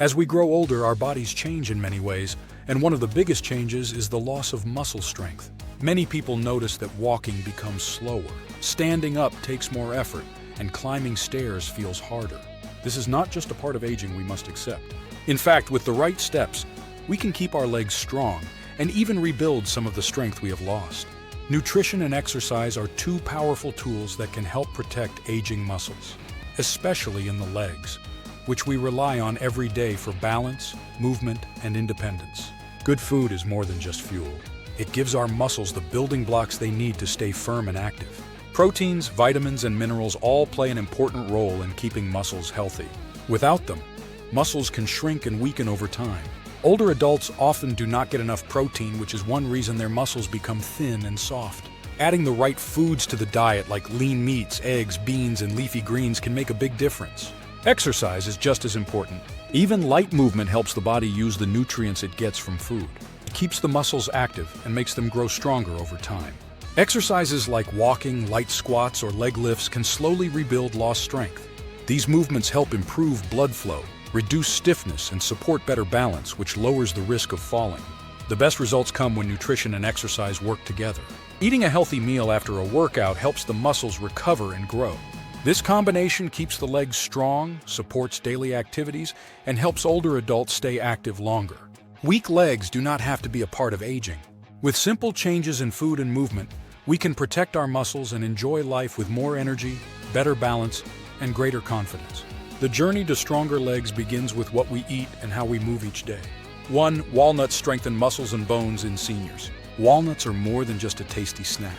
As we grow older, our bodies change in many ways, and one of the biggest changes is the loss of muscle strength. Many people notice that walking becomes slower, standing up takes more effort, and climbing stairs feels harder. This is not just a part of aging we must accept. In fact, with the right steps, we can keep our legs strong and even rebuild some of the strength we have lost. Nutrition and exercise are two powerful tools that can help protect aging muscles, especially in the legs, which we rely on every day for balance, movement, and independence. Good food is more than just fuel. It gives our muscles the building blocks they need to stay firm and active. Proteins, vitamins, and minerals all play an important role in keeping muscles healthy. Without them, muscles can shrink and weaken over time. Older adults often do not get enough protein, which is one reason their muscles become thin and soft. Adding the right foods to the diet, like lean meats, eggs, beans, and leafy greens, can make a big difference. Exercise is just as important. Even light movement helps the body use the nutrients it gets from food. It keeps the muscles active and makes them grow stronger over time. Exercises like walking, light squats, or leg lifts can slowly rebuild lost strength. These movements help improve blood flow, reduce stiffness, and support better balance, which lowers the risk of falling. The best results come when nutrition and exercise work together. Eating a healthy meal after a workout helps the muscles recover and grow. This combination keeps the legs strong, supports daily activities, and helps older adults stay active longer. Weak legs do not have to be a part of aging. With simple changes in food and movement, we can protect our muscles and enjoy life with more energy, better balance, and greater confidence. The journey to stronger legs begins with what we eat and how we move each day. 1. Walnuts strengthen muscles and bones in seniors. Walnuts are more than just a tasty snack.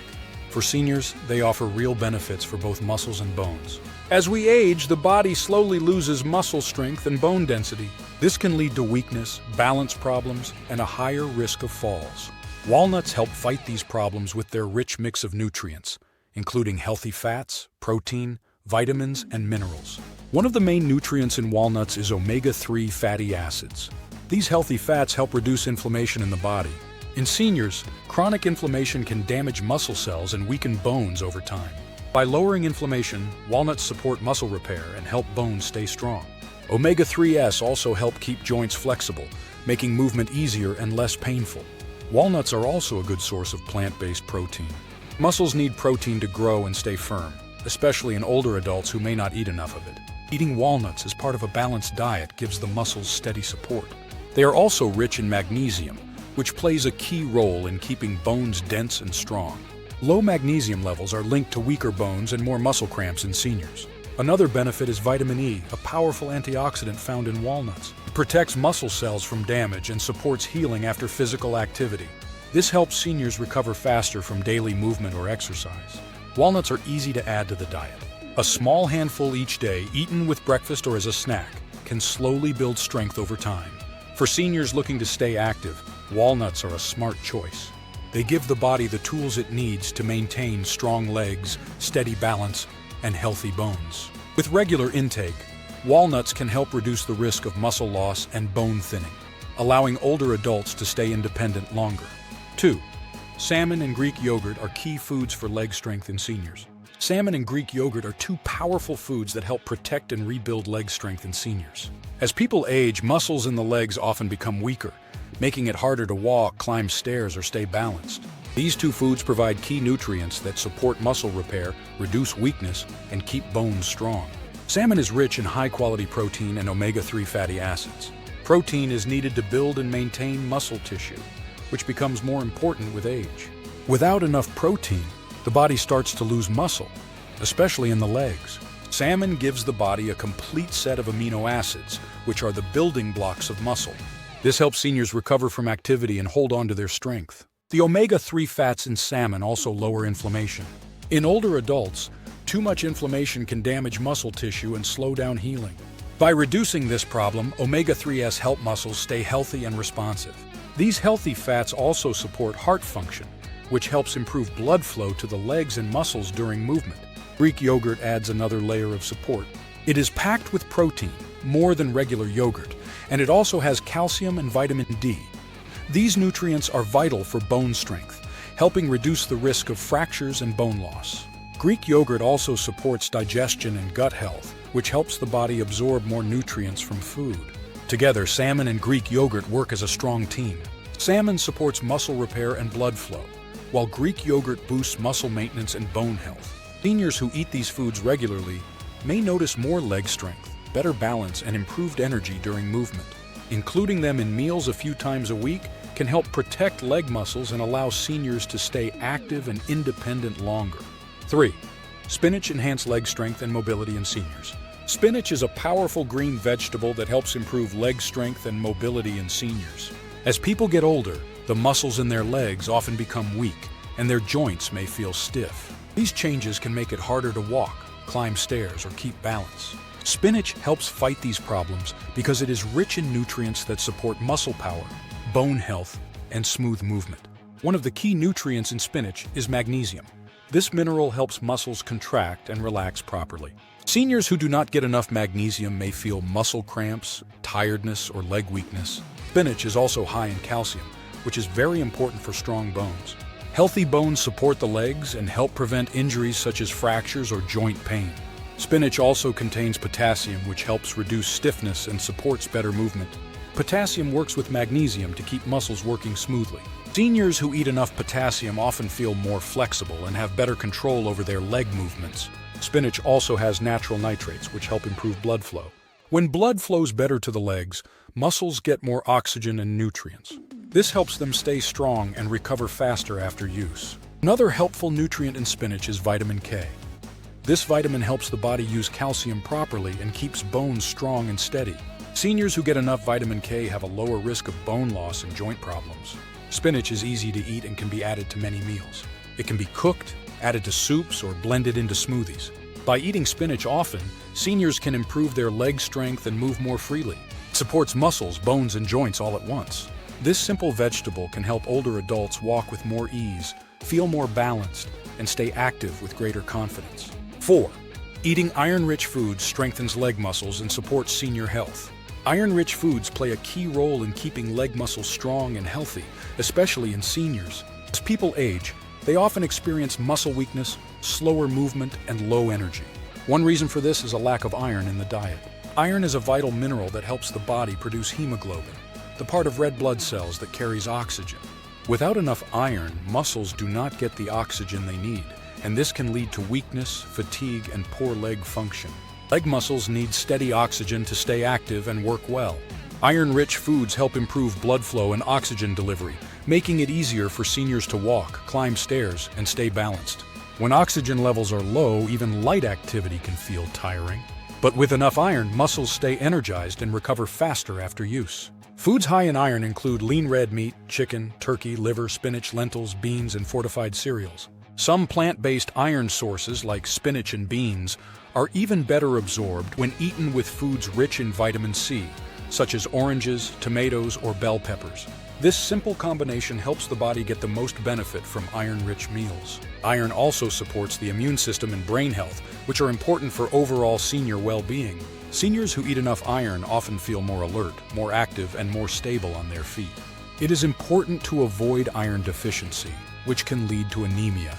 For seniors, they offer real benefits for both muscles and bones. As we age, the body slowly loses muscle strength and bone density. This can lead to weakness, balance problems, and a higher risk of falls. Walnuts help fight these problems with their rich mix of nutrients, including healthy fats, protein, vitamins, and minerals. One of the main nutrients in walnuts is omega-3 fatty acids. These healthy fats help reduce inflammation in the body. In seniors, chronic inflammation can damage muscle cells and weaken bones over time. By lowering inflammation, walnuts support muscle repair and help bones stay strong. Omega-3s also help keep joints flexible, making movement easier and less painful. Walnuts are also a good source of plant-based protein. Muscles need protein to grow and stay firm, especially in older adults who may not eat enough of it. Eating walnuts as part of a balanced diet gives the muscles steady support. They are also rich in magnesium, which plays a key role in keeping bones dense and strong. Low magnesium levels are linked to weaker bones and more muscle cramps in seniors. Another benefit is vitamin E, a powerful antioxidant found in walnuts. It protects muscle cells from damage and supports healing after physical activity. This helps seniors recover faster from daily movement or exercise. Walnuts are easy to add to the diet. A small handful each day, eaten with breakfast or as a snack, can slowly build strength over time. For seniors looking to stay active, walnuts are a smart choice. They give the body the tools it needs to maintain strong legs, steady balance, and healthy bones. With regular intake, walnuts can help reduce the risk of muscle loss and bone thinning, allowing older adults to stay independent longer. 2. Salmon and Greek yogurt are key foods for leg strength in seniors. Salmon and Greek yogurt are two powerful foods that help protect and rebuild leg strength in seniors. As people age, muscles in the legs often become weaker, making it harder to walk, climb stairs, or stay balanced. These two foods provide key nutrients that support muscle repair, reduce weakness, and keep bones strong. Salmon is rich in high-quality protein and omega-3 fatty acids. Protein is needed to build and maintain muscle tissue, which becomes more important with age. Without enough protein, the body starts to lose muscle, especially in the legs. Salmon gives the body a complete set of amino acids, which are the building blocks of muscle. This helps seniors recover from activity and hold on to their strength. The omega-3 fats in salmon also lower inflammation. In older adults, too much inflammation can damage muscle tissue and slow down healing. By reducing this problem, omega-3s help muscles stay healthy and responsive. These healthy fats also support heart function, which helps improve blood flow to the legs and muscles during movement. Greek yogurt adds another layer of support. It is packed with protein, more than regular yogurt, and it also has calcium and vitamin D. These nutrients are vital for bone strength, helping reduce the risk of fractures and bone loss. Greek yogurt also supports digestion and gut health, which helps the body absorb more nutrients from food. Together, salmon and Greek yogurt work as a strong team. Salmon supports muscle repair and blood flow, while Greek yogurt boosts muscle maintenance and bone health. Seniors who eat these foods regularly may notice more leg strength, better balance, and improved energy during movement. Including them in meals a few times a week can help protect leg muscles and allow seniors to stay active and independent longer. 3. Spinach enhances leg strength and mobility in seniors. Spinach is a powerful green vegetable that helps improve leg strength and mobility in seniors. As people get older, the muscles in their legs often become weak, and their joints may feel stiff. These changes can make it harder to walk, climb stairs, or keep balance. Spinach helps fight these problems because it is rich in nutrients that support muscle power, bone health, and smooth movement. One of the key nutrients in spinach is magnesium. This mineral helps muscles contract and relax properly. Seniors who do not get enough magnesium may feel muscle cramps, tiredness, or leg weakness. Spinach is also high in calcium, which is very important for strong bones. Healthy bones support the legs and help prevent injuries such as fractures or joint pain. Spinach also contains potassium, which helps reduce stiffness and supports better movement. Potassium works with magnesium to keep muscles working smoothly. Seniors who eat enough potassium often feel more flexible and have better control over their leg movements. Spinach also has natural nitrates, which help improve blood flow. When blood flows better to the legs, muscles get more oxygen and nutrients. This helps them stay strong and recover faster after use. Another helpful nutrient in spinach is vitamin K. This vitamin helps the body use calcium properly and keeps bones strong and steady. Seniors who get enough vitamin K have a lower risk of bone loss and joint problems. Spinach is easy to eat and can be added to many meals. It can be cooked, added to soups, or blended into smoothies. By eating spinach often, seniors can improve their leg strength and move more freely. It supports muscles, bones, and joints all at once. This simple vegetable can help older adults walk with more ease, feel more balanced, and stay active with greater confidence. 4. Eating iron-rich foods strengthens leg muscles and supports senior health. Iron-rich foods play a key role in keeping leg muscles strong and healthy, especially in seniors. As people age, they often experience muscle weakness, slower movement, and low energy. One reason for this is a lack of iron in the diet. Iron is a vital mineral that helps the body produce hemoglobin, the part of red blood cells that carries oxygen. Without enough iron, muscles do not get the oxygen they need, and this can lead to weakness, fatigue, and poor leg function. Leg muscles need steady oxygen to stay active and work well. Iron-rich foods help improve blood flow and oxygen delivery, making it easier for seniors to walk, climb stairs, and stay balanced. When oxygen levels are low, even light activity can feel tiring. But with enough iron, muscles stay energized and recover faster after use. Foods high in iron include lean red meat, chicken, turkey, liver, spinach, lentils, beans, and fortified cereals. Some plant-based iron sources, like spinach and beans, are even better absorbed when eaten with foods rich in vitamin C, such as oranges, tomatoes, or bell peppers. This simple combination helps the body get the most benefit from iron-rich meals. Iron also supports the immune system and brain health, which are important for overall senior well-being. Seniors who eat enough iron often feel more alert, more active, and more stable on their feet. It is important to avoid iron deficiency, which can lead to anemia,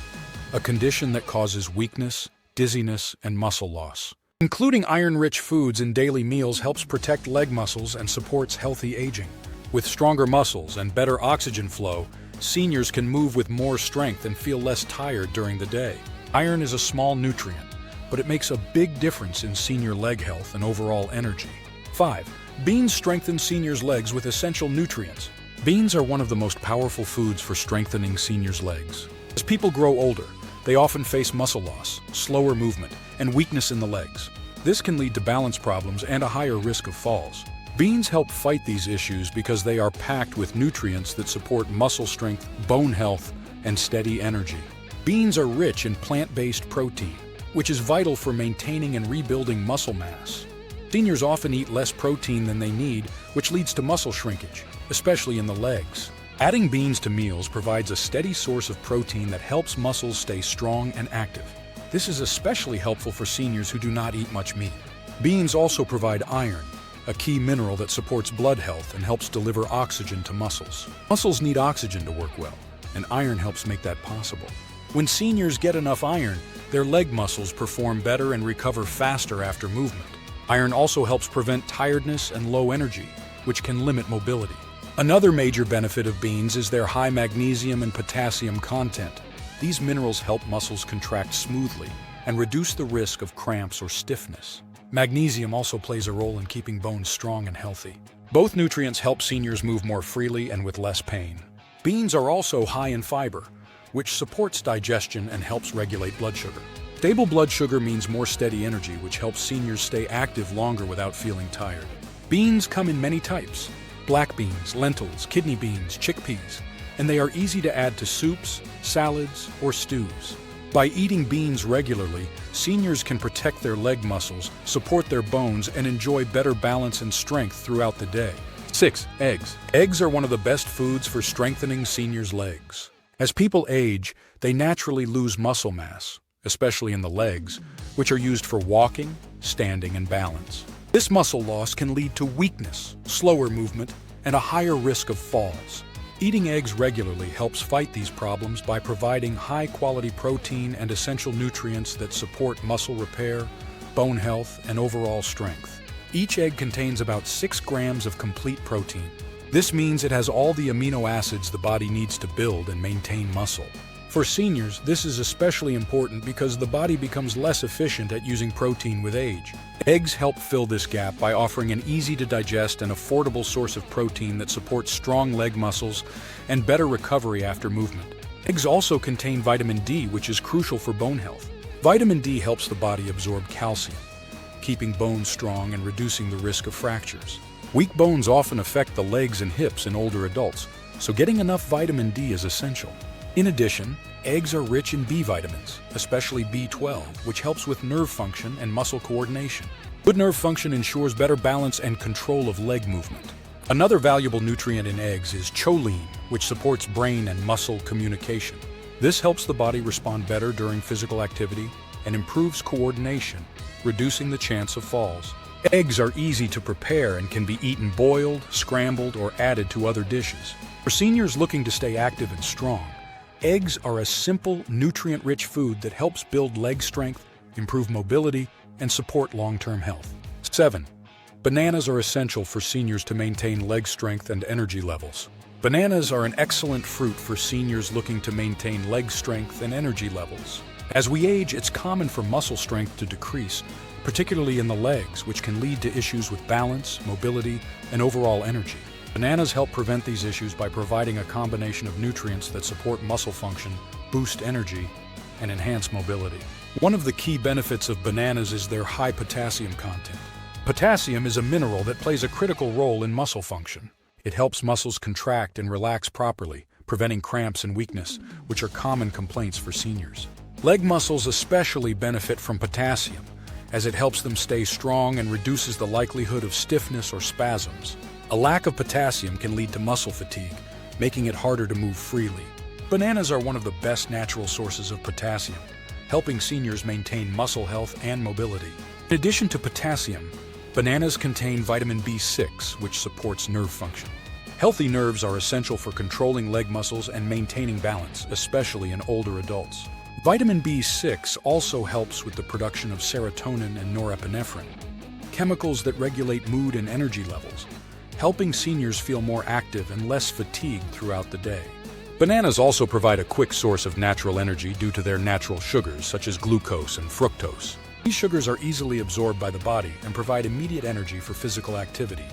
a condition that causes weakness, dizziness, and muscle loss. Including iron-rich foods in daily meals helps protect leg muscles and supports healthy aging. With stronger muscles and better oxygen flow, seniors can move with more strength and feel less tired during the day. Iron is a small nutrient, but it makes a big difference in senior leg health and overall energy. 5. Beans strengthen seniors' legs with essential nutrients. Beans are one of the most powerful foods for strengthening seniors' legs. As people grow older, they often face muscle loss, slower movement, and weakness in the legs. This can lead to balance problems and a higher risk of falls. Beans help fight these issues because they are packed with nutrients that support muscle strength, bone health, and steady energy. Beans are rich in plant-based protein, which is vital for maintaining and rebuilding muscle mass. Seniors often eat less protein than they need, which leads to muscle shrinkage, especially in the legs. Adding beans to meals provides a steady source of protein that helps muscles stay strong and active. This is especially helpful for seniors who do not eat much meat. Beans also provide iron, a key mineral that supports blood health and helps deliver oxygen to muscles. Muscles need oxygen to work well, and iron helps make that possible. When seniors get enough iron, their leg muscles perform better and recover faster after movement. Iron also helps prevent tiredness and low energy, which can limit mobility. Another major benefit of beans is their high magnesium and potassium content. These minerals help muscles contract smoothly and reduce the risk of cramps or stiffness. Magnesium also plays a role in keeping bones strong and healthy. Both nutrients help seniors move more freely and with less pain. Beans are also high in fiber, which supports digestion and helps regulate blood sugar. Stable blood sugar means more steady energy, which helps seniors stay active longer without feeling tired. Beans come in many types: black beans, lentils, kidney beans, chickpeas, and they are easy to add to soups, salads, or stews. By eating beans regularly, seniors can protect their leg muscles, support their bones, and enjoy better balance and strength throughout the day. 6. Eggs. Eggs are one of the best foods for strengthening seniors' legs. As people age, they naturally lose muscle mass, especially in the legs, which are used for walking, standing, and balance. This muscle loss can lead to weakness, slower movement, and a higher risk of falls. Eating eggs regularly helps fight these problems by providing high-quality protein and essential nutrients that support muscle repair, bone health, and overall strength. Each egg contains about 6 grams of complete protein. This means it has all the amino acids the body needs to build and maintain muscle. For seniors, this is especially important because the body becomes less efficient at using protein with age. Eggs help fill this gap by offering an easy-to-digest and affordable source of protein that supports strong leg muscles and better recovery after movement. Eggs also contain vitamin D, which is crucial for bone health. Vitamin D helps the body absorb calcium, keeping bones strong and reducing the risk of fractures. Weak bones often affect the legs and hips in older adults, so getting enough vitamin D is essential. In addition, eggs are rich in B vitamins, especially B12, which helps with nerve function and muscle coordination. Good nerve function ensures better balance and control of leg movement. Another valuable nutrient in eggs is choline, which supports brain and muscle communication. This helps the body respond better during physical activity and improves coordination, reducing the chance of falls. Eggs are easy to prepare and can be eaten boiled, scrambled, or added to other dishes. For seniors looking to stay active and strong, eggs are a simple, nutrient-rich food that helps build leg strength, improve mobility, and support long-term health. 7. Bananas are essential for seniors to maintain leg strength and energy levels. Bananas are an excellent fruit for seniors looking to maintain leg strength and energy levels. As we age, it's common for muscle strength to decrease, particularly in the legs, which can lead to issues with balance, mobility, and overall energy. Bananas help prevent these issues by providing a combination of nutrients that support muscle function, boost energy, and enhance mobility. One of the key benefits of bananas is their high potassium content. Potassium is a mineral that plays a critical role in muscle function. It helps muscles contract and relax properly, preventing cramps and weakness, which are common complaints for seniors. Leg muscles especially benefit from potassium, as it helps them stay strong and reduces the likelihood of stiffness or spasms. A lack of potassium can lead to muscle fatigue, making it harder to move freely. Bananas are one of the best natural sources of potassium, helping seniors maintain muscle health and mobility. In addition to potassium, bananas contain vitamin B6, which supports nerve function. Healthy nerves are essential for controlling leg muscles and maintaining balance, especially in older adults. Vitamin B6 also helps with the production of serotonin and norepinephrine, chemicals that regulate mood and energy levels, helping seniors feel more active and less fatigued throughout the day. Bananas also provide a quick source of natural energy due to their natural sugars, such as glucose and fructose. These sugars are easily absorbed by the body and provide immediate energy for physical activity,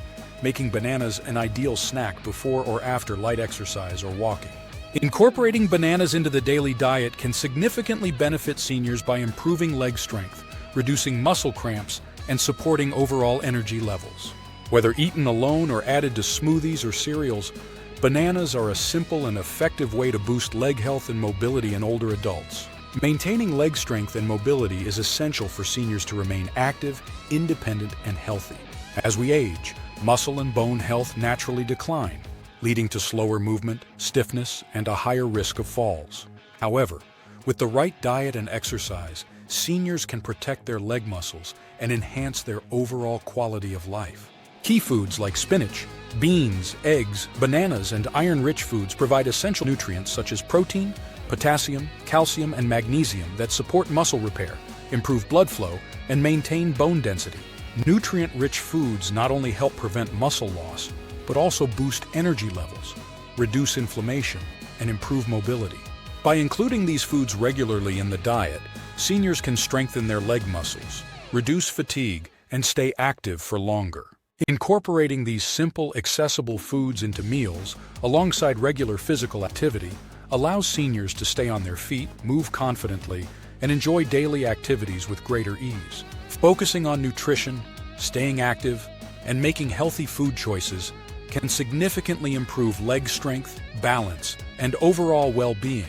making bananas an ideal snack before or after light exercise or walking. Incorporating bananas into the daily diet can significantly benefit seniors by improving leg strength, reducing muscle cramps, and supporting overall energy levels. Whether eaten alone or added to smoothies or cereals, bananas are a simple and effective way to boost leg health and mobility in older adults. Maintaining leg strength and mobility is essential for seniors to remain active, independent, and healthy. As we age, muscle and bone health naturally decline, leading to slower movement, stiffness, and a higher risk of falls. However, with the right diet and exercise, seniors can protect their leg muscles and enhance their overall quality of life. Key foods like spinach, beans, eggs, bananas, and iron-rich foods provide essential nutrients such as protein, potassium, calcium, and magnesium that support muscle repair, improve blood flow, and maintain bone density. Nutrient-rich foods not only help prevent muscle loss, but also boost energy levels, reduce inflammation, and improve mobility. By including these foods regularly in the diet, seniors can strengthen their leg muscles, reduce fatigue, and stay active for longer. Incorporating these simple, accessible foods into meals, alongside regular physical activity, allows seniors to stay on their feet, move confidently, and enjoy daily activities with greater ease. Focusing on nutrition, staying active, and making healthy food choices can significantly improve leg strength, balance, and overall well-being,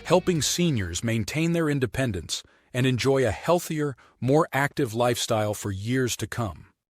helping seniors maintain their independence and enjoy a healthier, more active lifestyle for years to come.